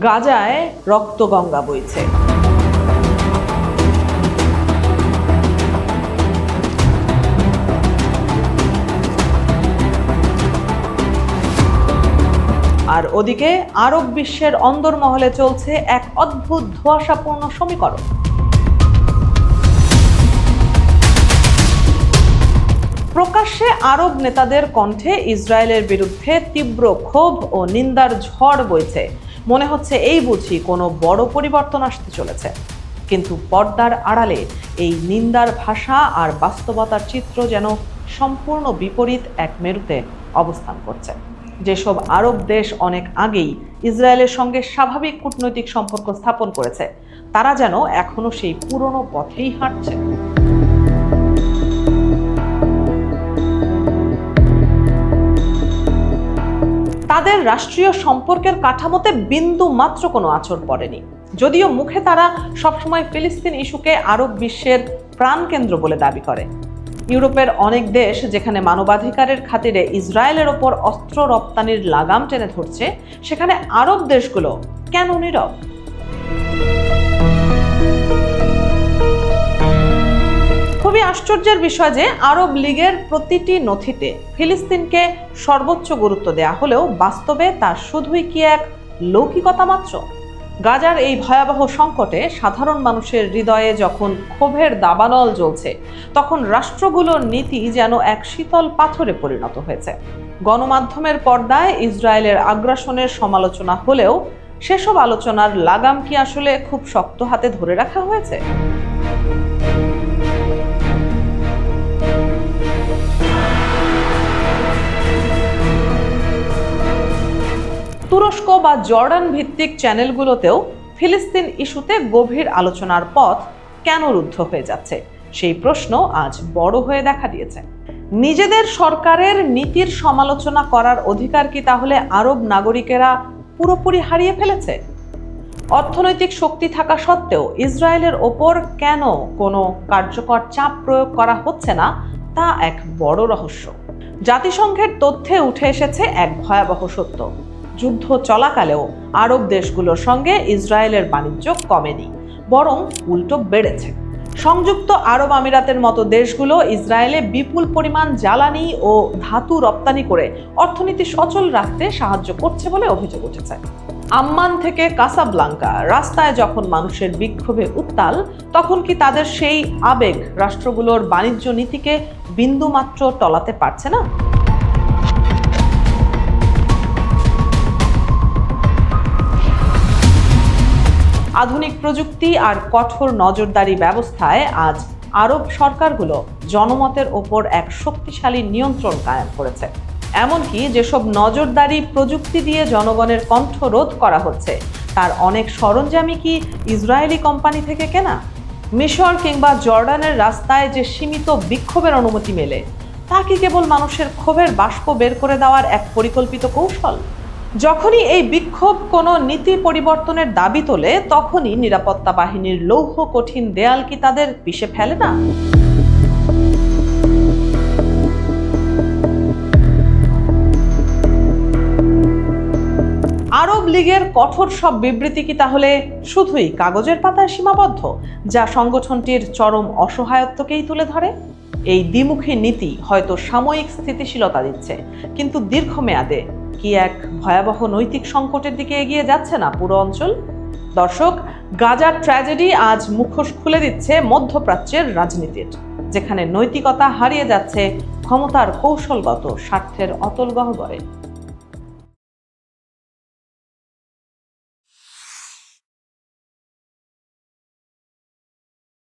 গাজায় রক্তগঙ্গা বইছে। আর ওদিকে আরব বিশ্বের অন্দরমহলে চলছে এক অদ্ভুত ধোঁয়াশাপূর্ণ সমীকরণ। প্রকাশ্যে আরব নেতাদের কণ্ঠে ইসরায়েলের বিরুদ্ধে তীব্র ক্ষোভ ও নিন্দার ঝড় বইছে। মনে হচ্ছে এই বুঝি কোনো বড় পরিবর্তন আসতে চলেছে। কিন্তু পর্দার আড়ালে এই নিন্দার ভাষা আর বাস্তবতার চিত্র যেন সম্পূর্ণ বিপরীত এক মেরুতে অবস্থান করছে। যেসব আরব দেশ অনেক আগেই ইসরায়েলের সঙ্গে স্বাভাবিক কূটনৈতিক সম্পর্ক স্থাপন করেছে, তারা যেন এখনো সেই পুরনো পথেই হাঁটছে। তাদের রাষ্ট্রীয় সম্পর্কের কাঠামোতে বিন্দু মাত্র কোনো আঁচড় পড়েনি। যদিও মুখে তারা সবসময় ফিলিস্তিন ইস্যুকে আরব বিশ্বের প্রাণকেন্দ্র বলে দাবি করে। ইউরোপের অনেক দেশ যেখানে মানবাধিকারের খাতিরে ইসরায়েলের ওপর অস্ত্র রপ্তানির লাগাম টেনে ধরছে, সেখানে আরব দেশগুলো কেন নীরব? খুবই আশ্চর্যের বিষয় যে আরব লীগের প্রতিটি নথিতে ফিলিস্তিনকে সর্বোচ্চ গুরুত্ব দেয়া হলেও বাস্তবে তা শুধুই কি এক লৌকিকতা মাত্র। গাজার এই ভয়াবহ সংকটে সাধারণ মানুষের হৃদয়ে যখন ক্ষোভের দাবানল জ্বলছে, তখন রাষ্ট্রগুলোর নীতি যেন এক শীতল পাথরে পরিণত হয়েছে। গণমাধ্যমের পর্দায় ইসরায়েলের আগ্রাসনের সমালোচনা হলেও সেসব আলোচনার লাগাম কি আসলে খুব শক্ত হাতে ধরে রাখা হয়েছে? তুরস্ক বা জর্ডান ভিত্তিক চ্যানেলগুলোতেও ফিলিস্তিন ইস্যুতে গভীর আলোচনার পথ কেন রুদ্ধ হয়ে যাচ্ছে, সেই প্রশ্ন আজ বড় হয়ে দেখা দিয়েছে। নিজেদের সরকারের নীতির সমালোচনা করার অধিকার কি তাহলে আরব নাগরিকেরা পুরোপুরি হারিয়ে ফেলেছে? অর্থনৈতিক শক্তি থাকা সত্ত্বেও ইসরায়েলের ওপর কেন কোনো কার্যকর চাপ প্রয়োগ করা হচ্ছে না, তা এক বড় রহস্য। জাতিসংঘের তথ্যে উঠে এসেছে এক ভয়াবহ সত্য: যুদ্ধ চলাকালেও আরব দেশগুলোর সঙ্গে ইসরায়েলের বাণিজ্য কমেনি, বরং উল্টো বেড়েছে। সংযুক্ত আরব আমিরাতের মতো দেশগুলো ইসরায়েলে বিপুল পরিমাণ জ্বালানি ও ধাতু রপ্তানি করে অর্থনীতি সচল রাখতে সাহায্য করছে বলে অভিযোগ উঠেছে। আম্মান থেকে কাসাব্লাঙ্কা রাস্তায় যখন মানুষের বিক্ষোভে উত্তাল, তখন কি তাদের সেই আবেগ রাষ্ট্রগুলোর বাণিজ্য নীতিকে বিন্দুমাত্র টলাতে পারছে না? আধুনিক প্রযুক্তি আর কঠোর নজরদারি ব্যবস্থায় আজ আরব সরকারগুলো জনমতের ওপর এক শক্তিশালী নিয়ন্ত্রণ কায়েম করেছে। এমনকি যেসব নজরদারি প্রযুক্তি দিয়ে জনগণের কণ্ঠ রোধ করা হচ্ছে, তার অনেক সরঞ্জামই কি ইসরায়েলি কোম্পানি থেকে কেনা? মিশর কিংবা জর্ডানের রাস্তায় যে সীমিত বিক্ষোভের অনুমতি মেলে, তা কি কেবল মানুষের ক্ষোভের বাষ্প বের করে দেওয়ার এক পরিকল্পিত কৌশল? যখনই এই বিক্ষোভ কোনো নীতি পরিবর্তনের দাবি তোলে, তখনই নিরাপত্তা বাহিনীর লৌহ কঠিন দেয়াল কি তাদের পিষে ফেলে না? আরব লীগের কঠোর সব বিবৃতি কি তাহলে শুধুই কাগজের পাতায় সীমাবদ্ধ, যা সংগঠনটির চরম অসহায়ত্বকেই তুলে ধরে? এই দ্বিমুখী নীতি হয়তো সাময়িক স্থিতিশীলতা দিচ্ছে, কিন্তু দীর্ঘমেয়াদে কি এক ভয়াবহ নৈতিক সংকটের দিকে এগিয়ে যাচ্ছে না পুরো অঞ্চল? দর্শক, গাজার ট্র্যাজেডি আজ মুখোশ খুলে দিচ্ছে মধ্যপ্রাচ্যের রাজনীতির, যেখানে নৈতিকতা হারিয়ে যাচ্ছে ক্ষমতার কৌশলগত স্বার্থের অতল গহ্বরে।